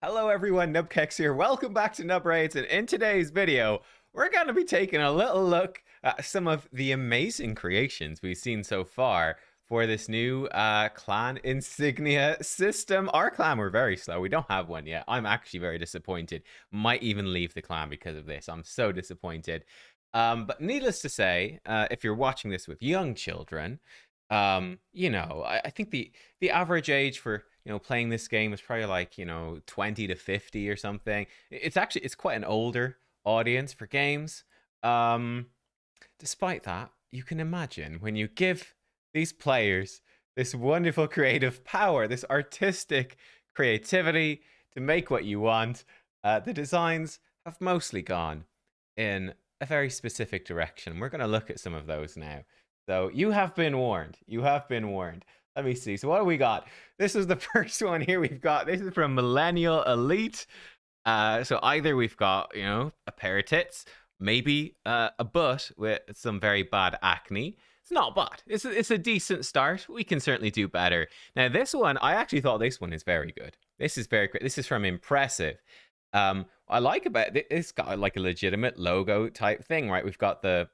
Hello everyone, nubkeks here. Welcome back to Nub Raids, and in today's video, we're going to be taking a little look at some of the amazing creations we've seen so far for this new Clan Insignia system. Our clan were very slow. We don't have one yet. I'm actually very disappointed. Might even leave the clan because of this. I'm so disappointed. But needless to say, if you're watching this with young children, I think the average age for playing this game is probably like 20 to 50 or something. It's quite an older audience for games. um Despite that, you can imagine when you give these players this wonderful creative power, this artistic creativity to make what you want. The designs have mostly gone in a very specific direction. We're going to look at some of those now. So you have been warned. You have been warned. Let me see. So what do we got? This is the first one here. This is from Millennial Elite. So either we've got, a pair of tits, maybe a butt with some very bad acne. It's not bad. It's a decent start. We can certainly do better. Now this one, I actually thought this one is very good. This is very great. This is from Impressive. I like about it's got like a legitimate logo type thing, right? We've got the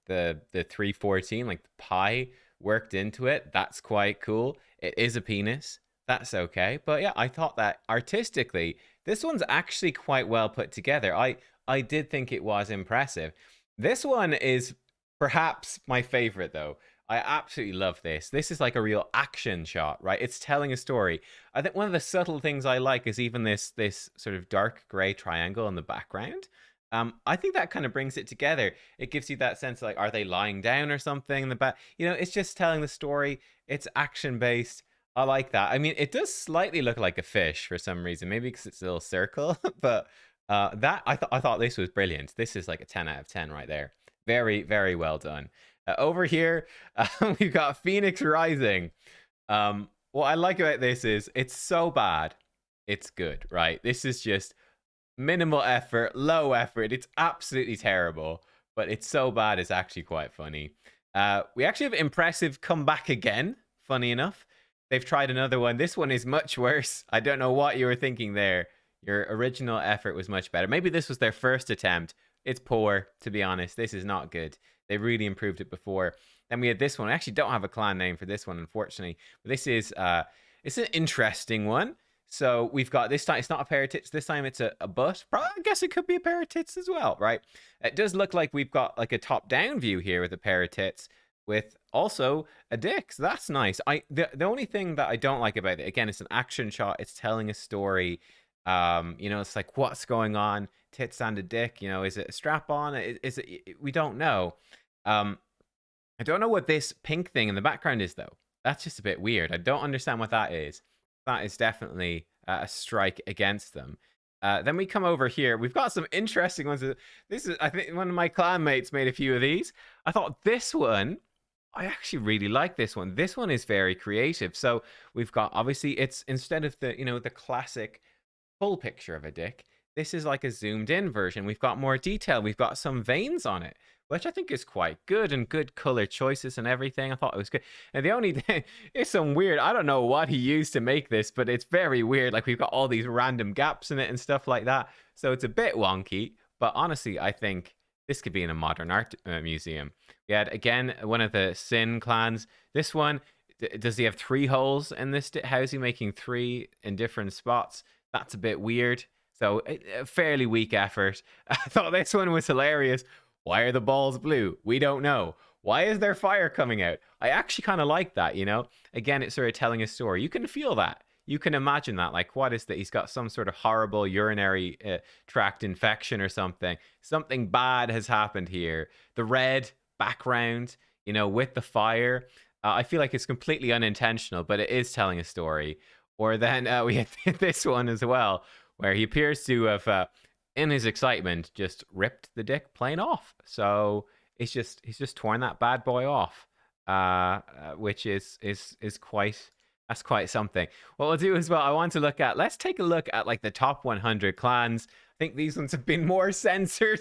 314, like the pie worked into it. That's quite cool. It is a penis. That's okay. But yeah, I thought that artistically, this one's actually quite well put together. I did think it was impressive. This one is perhaps my favorite though. I absolutely love this. This is like a real action shot, right? It's telling a story. I think one of the subtle things I like is even this sort of dark gray triangle in the background. I think that kind of brings it together. It gives you that sense like, are they lying down or something in the back? It's just telling the story. It's action based. I like that. I mean, it does slightly look like a fish for some reason, maybe because it's a little circle. But that I thought this was brilliant. This is like a 10 out of 10 right there. Very, very well done. Over here, we've got Phoenix Rising. What I like about this is it's so bad, it's good, right? This is just minimal effort, low effort. It's absolutely terrible, but it's so bad it's actually quite funny. We actually have Impressive come back again, funny enough. They've tried another one. This one is much worse. I don't know what you were thinking there. Your original effort was much better. Maybe this was their first attempt. It's poor, to be honest. This is not good. They really improved it before. Then we had this one. I actually don't have a clan name for this one, unfortunately. But this is it's an interesting one. So we've got this time, it's not a pair of tits. This time it's a butt. Probably, I guess it could be a pair of tits as well, right? It does look like we've got like a top-down view here with a pair of tits with also a dick. So that's nice. The only thing that I don't like about it, again, it's an action shot. It's telling a story. It's like, what's going on? Tits and a dick. Is it a strap on? Is it? We don't know. I don't know what this pink thing in the background is though. That's just a bit weird. I don't understand what that is. That is definitely a strike against them. Then we come over here. We've got some interesting ones. This is, I think, one of my clanmates made a few of these. I thought this one, I actually really like this one. This one is very creative. So we've got, obviously, it's instead of the classic full picture of a dick, this is like a zoomed in version. We've got more detail. We've got some veins on it, which I think is quite good, and good color choices and everything. I thought it was good. And the only thing is some weird, I don't know what he used to make this, but it's very weird. Like we've got all these random gaps in it and stuff like that. So it's a bit wonky, but honestly, I think this could be in a modern art museum. We had, again, one of the Sin clans. This one, does he have 3 holes in this? How is he making 3 in different spots? That's a bit weird. So a fairly weak effort. I thought this one was hilarious. Why are the balls blue? We don't know. Why is there fire coming out? I actually kind of like that, Again, it's sort of telling a story. You can feel that. You can imagine that. Like, what is that? He's got some sort of horrible urinary tract infection or something. Something bad has happened here. The red background, with the fire. I feel like it's completely unintentional, but it is telling a story. Or then we had this one as well, where he appears to have, in his excitement, just ripped the dick plain off. So he's just torn that bad boy off, which is quite, that's quite something. What we'll do as well, I want to let's take a look at like the top 100 clans. I think these ones have been more censored,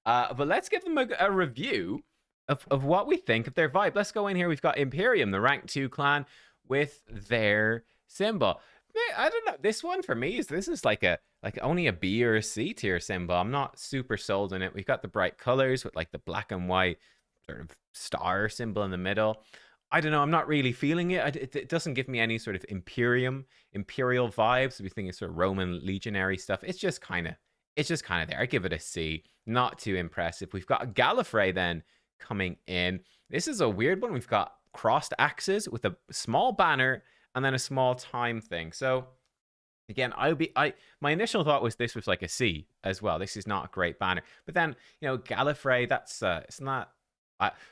but let's give them a review of what we think of their vibe. Let's go in here. We've got Imperium, the rank 2 clan, with their symbol. I don't know. This one for me this is like only a B or a C tier symbol. I'm not super sold on it. We've got the bright colors with like the black and white sort of star symbol in the middle. I don't know. I'm not really feeling it. It doesn't give me any sort of imperial vibes. We think it's sort of Roman legionary stuff. It's just kind of there. I give it a C. Not too impressive. We've got Gallifrey then coming in. This is a weird one. We've got crossed axes with a small banner and then a small time thing. So again, my initial thought was this was like a C as well. This is not a great banner. But then, Gallifrey, that's it's not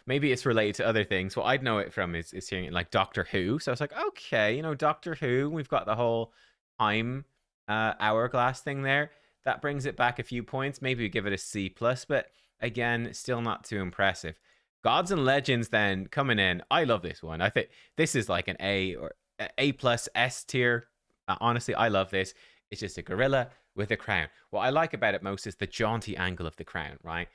maybe it's related to other things. What I'd know it from is hearing it like Doctor Who. So I was like, okay, Doctor Who. We've got the whole time hourglass thing there. That brings it back a few points. Maybe we give it a C plus, but again, still not too impressive. Gods and Legends then coming in. I love this one. I think this is like an A or A plus S tier. Honestly, I love this. It's just a gorilla with a crown. What I like about it most is the jaunty angle of the crown, right?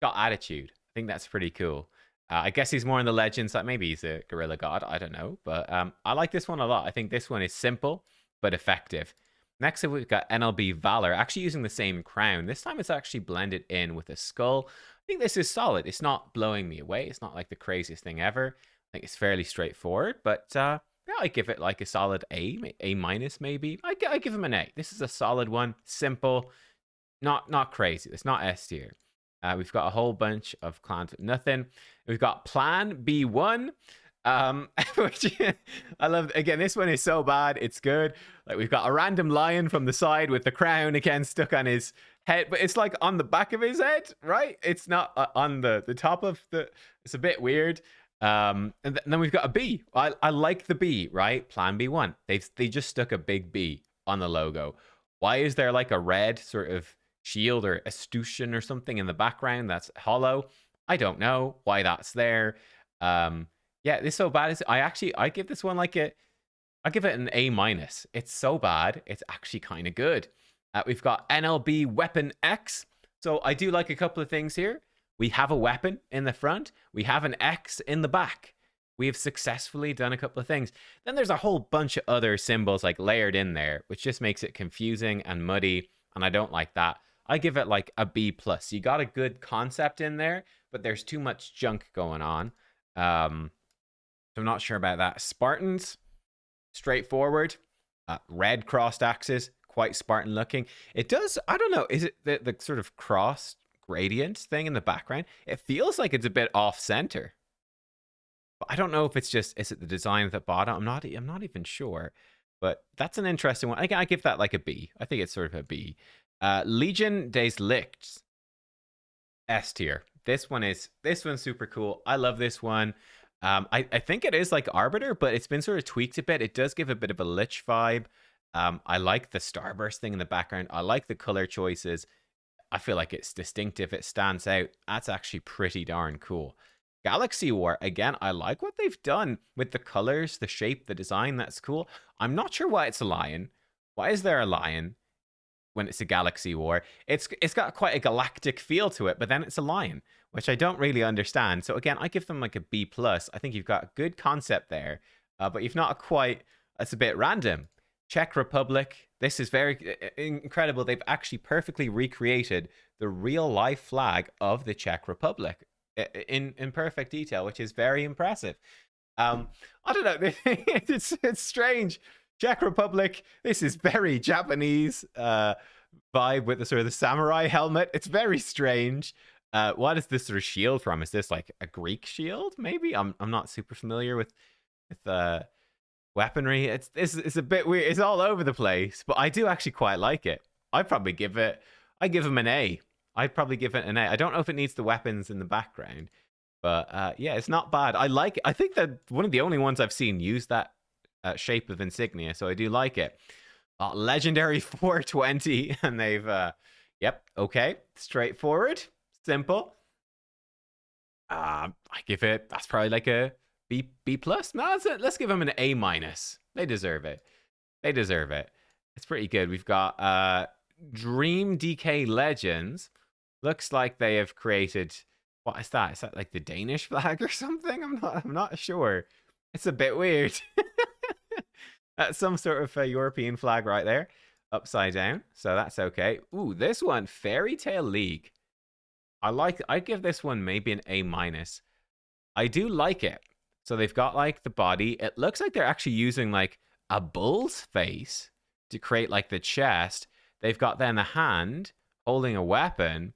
Got attitude. I think that's pretty cool. I guess he's more in the legends. Like maybe he's a gorilla god. I don't know. But I like this one a lot. I think this one is simple but effective. Next up, we've got NLB Valor, actually using the same crown. This time it's actually blended in with a skull. I think this is solid. It's not blowing me away. It's not like the craziest thing ever. I think it's fairly straightforward, but yeah, I give it like a solid A minus maybe. I give him an A. This is a solid one, simple, not crazy. It's not S tier. We've got a whole bunch of clans with nothing. We've got Plan B1. Which I love. Again, this one is so bad it's good. Like we've got a random lion from the side with the crown again stuck on his head, but it's like on the back of his head, right? It's not on the top of the. It's a bit weird. And then we've got a B. I like the B, right? Plan B1. They just stuck a big B on the logo. Why is there like a red sort of shield or escutcheon or something in the background that's hollow? I don't know why that's there. Yeah, this is so bad. I give this one I give it an A minus. It's so bad. It's actually kind of good. We've got NLB Weapon X. So I do like a couple of things here. We have a weapon in the front. We have an X in the back. We have successfully done a couple of things. Then there's a whole bunch of other symbols like layered in there, which just makes it confusing and muddy. And I don't like that. I give it like a B plus. You got a good concept in there, but there's too much junk going on. I'm not sure about that. Spartans, straightforward. Red crossed axes, quite Spartan looking. It does, I don't know, is it the sort of cross gradient thing in the background? It feels like it's a bit off center. But I don't know if it's just, is it the design at the bottom? I'm not even sure. But that's an interesting one. I give that like a B. I think it's sort of a B. Legion des Lichts. S tier. This one's super cool. I love this one. I think it is like Arbiter, but it's been sort of tweaked a bit. It does give a bit of a Lich vibe. I like the starburst thing in the background. I like the color choices. I feel like it's distinctive. It stands out. That's actually pretty darn cool. Galaxy War, again, I like what they've done with the colors, the shape, the design. That's cool. I'm not sure why it's a lion. Why is there a lion when it's a Galaxy War? It's got quite a galactic feel to it, but then it's a lion, which I don't really understand. So again, I give them like a B plus. I think you've got a good concept there, but you've not quite. That's a bit random. Czech Republic. This is very incredible. They've actually perfectly recreated the real life flag of the Czech Republic in perfect detail, which is very impressive. I don't know. It's strange. Czech Republic. This is very Japanese vibe with the sort of the samurai helmet. It's very strange. What is this sort of shield from? Is this like a Greek shield? Maybe I'm not super familiar with weaponry. It's a bit weird. It's all over the place, but I do actually quite like it. I give him an A. I'd probably give it an A. I don't know if it needs the weapons in the background, but yeah, it's not bad. I like it. I think that one of the only ones I've seen use that shape of insignia, so I do like it. Legendary 420, and they've yep, okay, straightforward, simple. I give it, that's probably like a B plus. No, let's give them an A minus. They deserve it. It's pretty good. We've got Dream DK Legends. Looks like they have created, what is that? Is that like the Danish flag or something? I'm not sure. It's a bit weird. Some sort of European flag right there, upside down. So that's okay. Ooh, this one, Fairy Tale League. I give this one maybe an A minus. I do like it. So they've got like the body. It looks like they're actually using like a bull's face to create like the chest. They've got then a hand holding a weapon.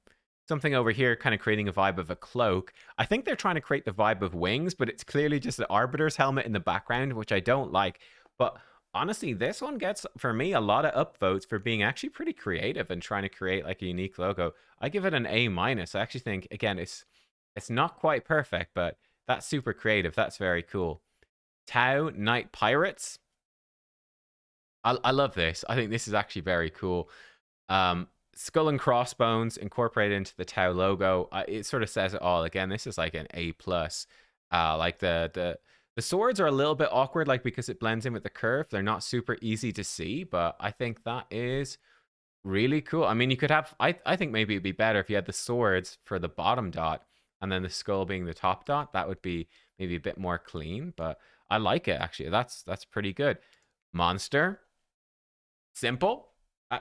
Something over here kind of creating a vibe of a cloak. I think they're trying to create the vibe of wings, but it's clearly just the Arbiter's helmet in the background, which I don't like. But honestly, this one gets, for me, a lot of upvotes for being actually pretty creative and trying to create like a unique logo. I give it an A minus. I actually think, again, it's not quite perfect, but that's super creative. That's very cool. Tau Night Pirates. I love this. I think this is actually very cool. Skull and crossbones incorporated into the Tau logo. It sort of says it all. Again, this is like an A plus. Like the swords are a little bit awkward, like because it blends in with the curve. They're not super easy to see, but I think that is really cool. I mean, you could have. I think maybe it'd be better if you had the swords for the bottom dot and then the skull being the top dot. That would be maybe a bit more clean. But I like it actually. That's pretty good. Monster. Simple.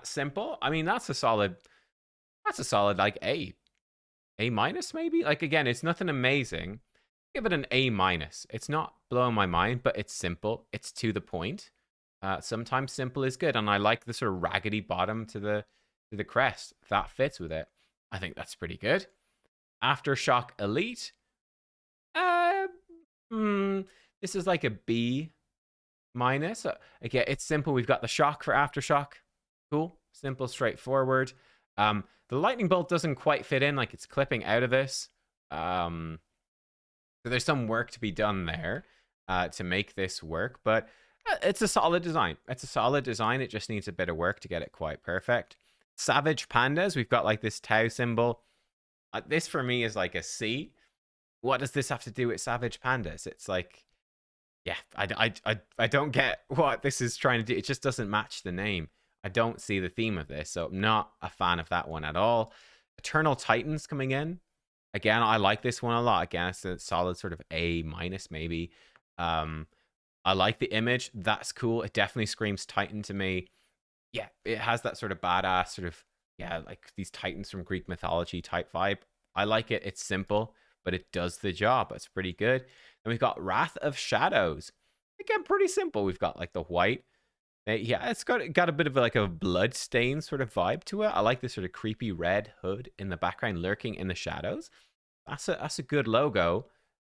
Simple. I mean, that's a solid like A minus maybe. Like again, it's nothing amazing. Give it an A minus. It's not blowing my mind, but it's simple. It's to the point. Sometimes simple is good, and I like the sort of raggedy bottom to the crest. That fits with it. I think that's pretty good. Aftershock Elite. Uh, this is like a B minus. Again, it's simple. We've got the shock for Aftershock. Cool, simple, straightforward. The lightning bolt doesn't quite fit in, like it's clipping out of this. So there's some work to be done there to make this work, but it's a solid design. It's a solid design. It just needs a bit of work to get it quite perfect. Savage Pandas, we've got like this Tau symbol. This for me is like a C. What does this have to do with Savage Pandas? It's like, yeah, I don't get what this is trying to do. It just doesn't match the name. I don't see the theme of this, so I'm not a fan of that one at all. Eternal Titans coming in. Again, I like this one a lot. Again, it's a solid sort of A minus maybe. I like the image. That's cool. It definitely screams Titan to me. Yeah, it has that sort of badass sort of, yeah, like these Titans from Greek mythology type vibe. I like it. It's simple, but it does the job. It's pretty good. And we've got Wrath of Shadows. Again, pretty simple. We've got like the white. Yeah, it's got a bit of like a blood stain sort of vibe to it. I like this sort of creepy red hood in the background lurking in the shadows. That's a good logo.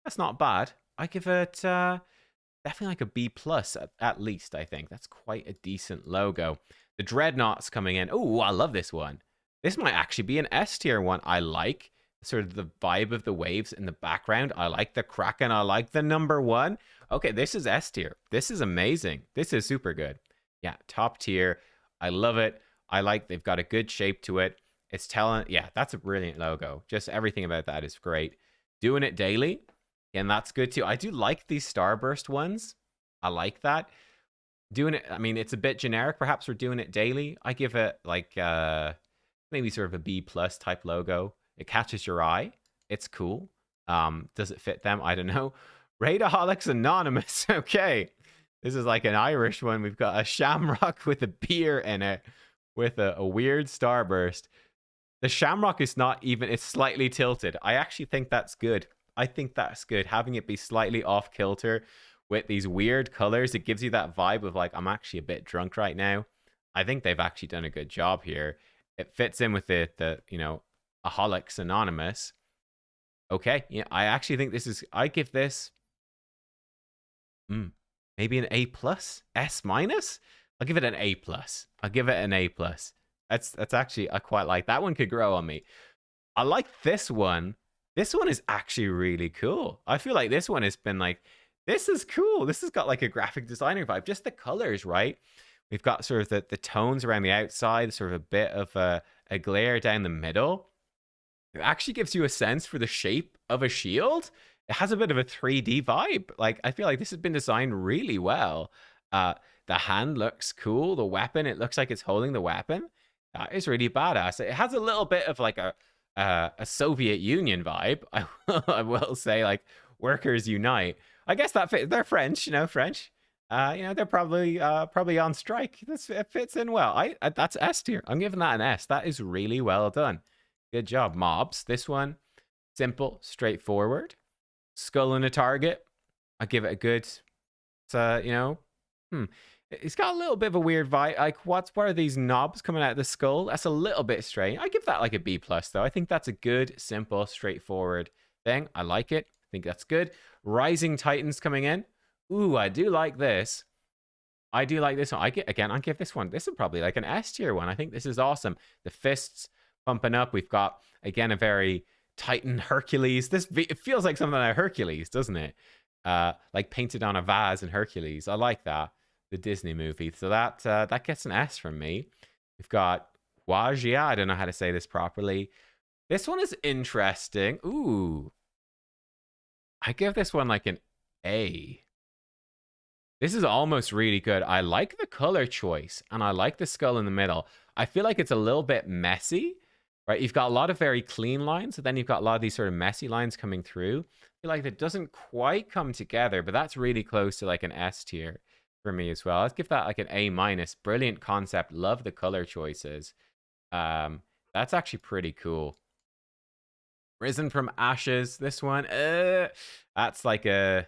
That's not bad. I give it definitely like a B plus at least. I think that's quite a decent logo. The Dreadnoughts coming in. Oh, I love this one. This might actually be an S tier one. I like sort of the vibe of the waves in the background. I like the Kraken. I like the number one. Okay, this is S tier. This is amazing. This is super good. Yeah, top tier. I love it. I like they've got a good shape to it. It's telling, yeah, that's a brilliant logo. Just everything about that is great. Doing it daily, and that's good too. I do like these Starburst ones. I like that. Doing it, I mean, it's a bit generic perhaps for doing it daily. I give it like maybe sort of a B plus type logo. It catches your eye. It's cool. Does it fit them? I don't know. Raidaholics Anonymous. Okay. This is like an Irish one. We've got a shamrock with a beer in it with a weird starburst. The shamrock is not even, it's slightly tilted. I actually think that's good. I think that's good. Having it be slightly off kilter with these weird colors, it gives you that vibe of like, I'm actually a bit drunk right now. I think they've actually done a good job here. It fits in with the you know, Aholics Anonymous. Okay, yeah, I actually think this is, I give this, maybe an A plus, S minus. I'll give it an A plus. I'll give it an A plus. That's actually, I quite like that one. Could grow on me. I like this one. This one is actually really cool. I feel like this one has been like, this is cool. This has got like a graphic designer vibe. Just the colors, right? We've got sort of the tones around the outside, sort of a bit of a glare down the middle. It actually gives you a sense for the shape of a shield. It has a bit of a 3D vibe. Like, I feel like this has been designed really well. The hand looks cool. The weapon, it looks like it's holding the weapon. That is really badass. It has a little bit of like a Soviet Union vibe. I will say, like, workers unite. I guess that fit. They're French, you know, French. They're probably on strike. It fits in well. That's S tier. I'm giving that an S. That is really well done. Good job, mobs. This one, simple, straightforward. Skull and a target. I give it a good. Hmm. It's got a little bit of a weird vibe. Like, what are these knobs coming out of the skull? That's a little bit strange. I give that like a B plus though. I think that's a good, simple, straightforward thing. I like it. I think that's good. Rising Titans coming in. Ooh, I do like this. I do like this one. I give this one. This is probably like an S tier one. I think this is awesome. The fists pumping up. We've got again a very Titan Hercules. It feels like something like Hercules, doesn't it? Like painted on a vase in Hercules. I like that. The Disney movie. So that gets an S from me. We've got Wajia. I don't know how to say this properly. This one is interesting. Ooh. I give this one like an A. This is almost really good. I like the color choice and I like the skull in the middle. I feel like it's a little bit messy, right? You've got a lot of very clean lines, and then you've got a lot of these sort of messy lines coming through. I feel like it doesn't quite come together, but that's really close to like an S tier for me as well. Let's give that like an A minus. Brilliant concept. Love the color choices. That's actually pretty cool. Risen from Ashes. This one, that's like a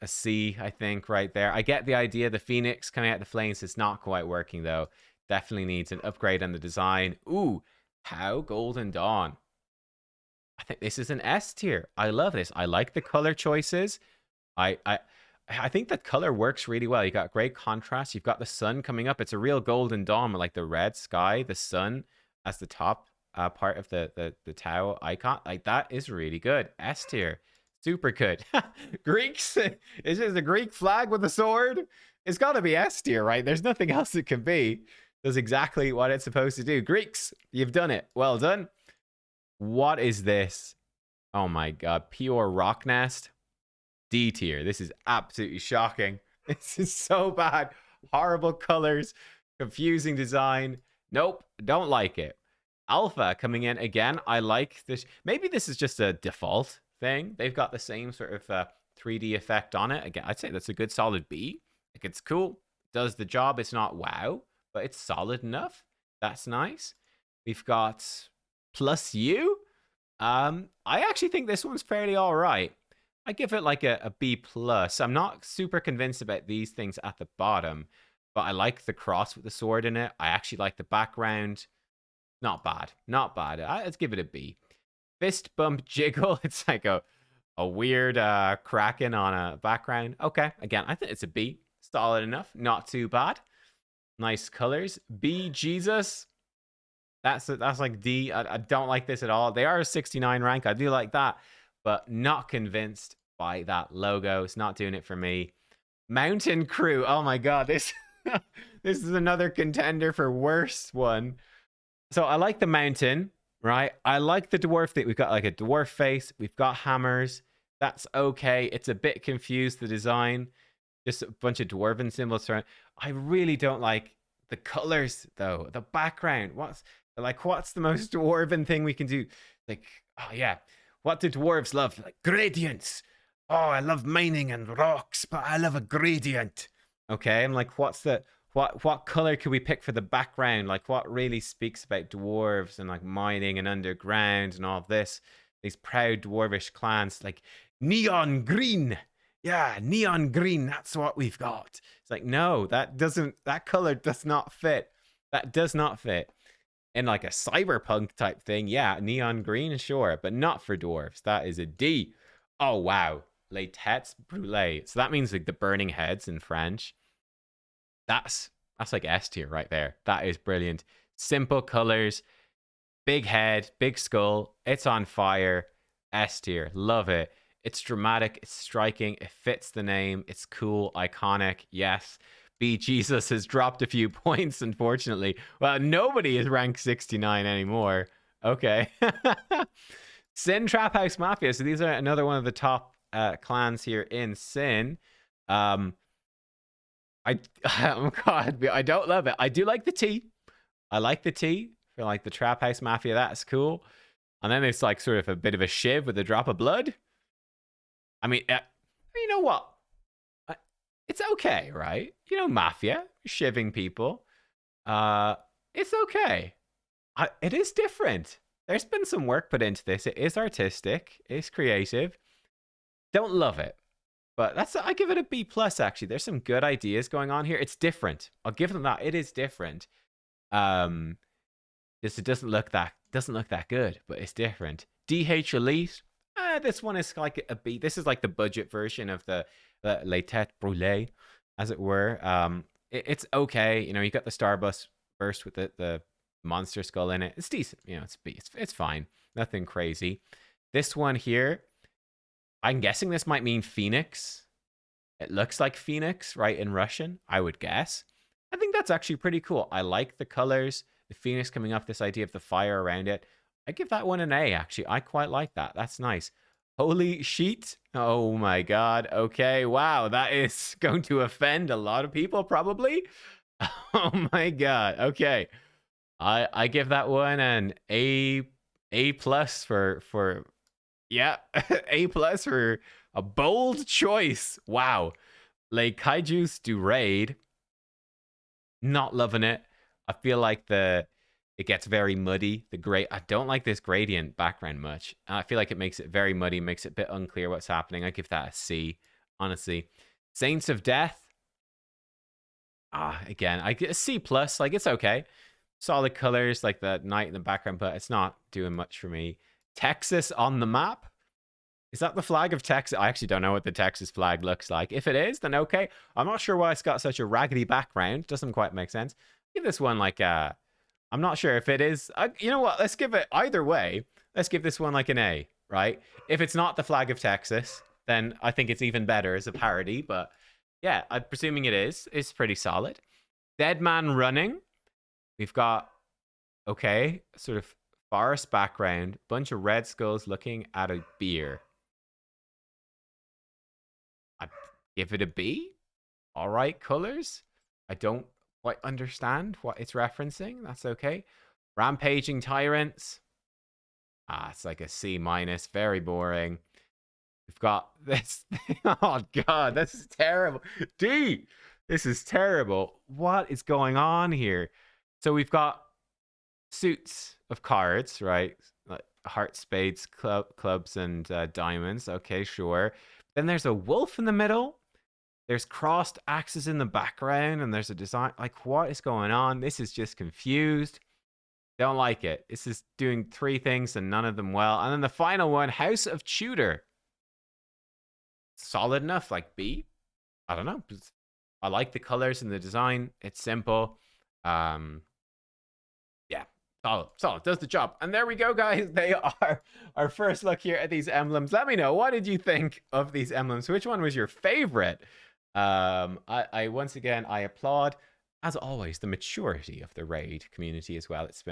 C, I think, right there. I get the idea. The Phoenix coming out the flames is not quite working though. Definitely needs an upgrade on the design. Ooh, how Golden Dawn. I think this is an S tier. I love this. I like the color choices. I think that color works really well. You got great contrast. You've got the sun coming up. It's a real Golden Dawn with like the red sky, the sun as the top part of the Tau icon. Like that is really good. S tier. Super good. Greeks. It's just a Greek flag with a sword. It's got to be S tier, right? There's nothing else it can be. Does exactly what it's supposed to do. Greeks, you've done it. Well done. What is this? Oh my god. Pure rock nest. D tier. This is absolutely shocking. This is so bad. Horrible colors. Confusing design. Nope. Don't like it. Alpha coming in again. I like this. Maybe this is just a default thing. They've got the same sort of 3D effect on it. Again, I'd say that's a good solid B. Like, it's cool. Does the job. It's not wow, but it's solid enough. That's nice. We've got Plus U. I actually think this one's fairly all right. I give it like a B plus. I'm not super convinced about these things at the bottom, but I like the cross with the sword in it. I actually like the background. Not bad. Not bad. Let's give it a B. Fist bump jiggle. It's like a weird kraken on a background. Okay. Again, I think it's a B. Solid enough. Not too bad. Nice colors. B Jesus. That's like D. I don't like this at all. They are a 69 rank. I do like that, but not convinced by that logo. It's not doing it for me. Mountain Crew. Oh my god, this this is another contender for worst one. So I like the mountain, right? I like the dwarf thing. We've got like a dwarf face. We've got hammers. That's okay. It's a bit confused, the design. Just a bunch of dwarven symbols around. I really don't like the colors though. The background. What's the most dwarven thing we can do? Like, oh yeah. What do dwarves love? Like gradients. Oh, I love mining and rocks, but I love a gradient. Okay, I'm like, what color could we pick for the background? Like, what really speaks about dwarves and like mining and underground and all of this? These proud dwarvish clans, like neon green. Yeah, neon green. That's what we've got. It's like, no, that color does not fit. That does not fit. In like a cyberpunk type thing, yeah, neon green, sure, but not for dwarves. That is a D. Oh wow, les têtes brûlées. So that means like the burning heads in French. That's like S tier right there. That is brilliant. Simple colors, big head, big skull. It's on fire. S tier, love it. It's dramatic. It's striking. It fits the name. It's cool, iconic. Yes. B Jesus has dropped a few points, unfortunately. Well, nobody is ranked 69 anymore. Okay. Sin Trap House Mafia. So these are another one of the top clans here in Sin. Oh God, I don't love it. I do like the T. I like the T for like the Trap House Mafia. That's cool. And then it's like sort of a bit of a shiv with a drop of blood. I mean, you know what? it's okay, right? You know, mafia, shivving people. Uh, it's okay. It is different. There's been some work put into this. It is artistic. It's creative. Don't love it, but I give it a B plus. Actually, there's some good ideas going on here. It's different. I'll give them that. It is different. Um, it doesn't look that good, but it's different. DH Elite. This one is like a B. This is like the budget version of the Les Têtes Brûlées, as it were. It's okay. You know, you got the Starburst burst with the monster skull in it. It's decent. You know, it's B. It's fine. Nothing crazy. This one here, I'm guessing this might mean Phoenix. It looks like Phoenix, right, in Russian, I would guess. I think that's actually pretty cool. I like the colors, the Phoenix coming up, this idea of the fire around it. I give that one an A, actually. I quite like that. That's nice. Holy sheet. Oh my god. Okay, wow. That is going to offend a lot of people, probably. Oh my god. Okay. I give that one an A plus for yeah, A plus for a bold choice. Wow. Like Kaiju's do raid. Not loving it. I feel like it gets very muddy. I don't like this gradient background much. I feel like it makes it very muddy, makes it a bit unclear what's happening. I give that a C, honestly. Saints of Death. Again, I get a C plus. Like, it's okay. Solid colors, like the night in the background, but it's not doing much for me. Texas on the map. Is that the flag of Texas? I actually don't know what the Texas flag looks like. If it is, then okay. I'm not sure why it's got such a raggedy background. Doesn't quite make sense. Give this one like a... I'm not sure if it is... you know what? Let's give it... Either way, let's give this one like an A, right? If it's not the flag of Texas, then I think it's even better as a parody. But yeah, I'm presuming it is. It's pretty solid. Dead Man Running. We've got... Okay, sort of forest background. Bunch of red skulls looking at a beer. I give it a B. All right, colors. I don't quite understand what it's referencing. That's okay. Rampaging tyrants. It's like a C minus. Very boring. We've got this. Oh god, this is terrible. D. This is terrible. What is going on here? So we've got suits of cards, right? Like hearts, spades, clubs, and diamonds. Okay, sure. Then there's a wolf in the middle. There's crossed axes in the background, and there's a design. Like, what is going on? This is just confused. Don't like it. This is doing 3 things and none of them well. And then the final one, House of Tudor. Solid enough, like B. I don't know. I like the colors and the design. It's simple. Yeah, solid, does the job. And there we go, guys. They are our first look here at these emblems. Let me know, what did you think of these emblems? Which one was your favorite? I once again, I applaud, as always, the maturity of the raid community as well. It's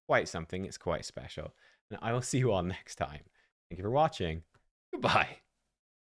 quite something. It's quite special. And I will see you all next time. Thank you for watching. Goodbye.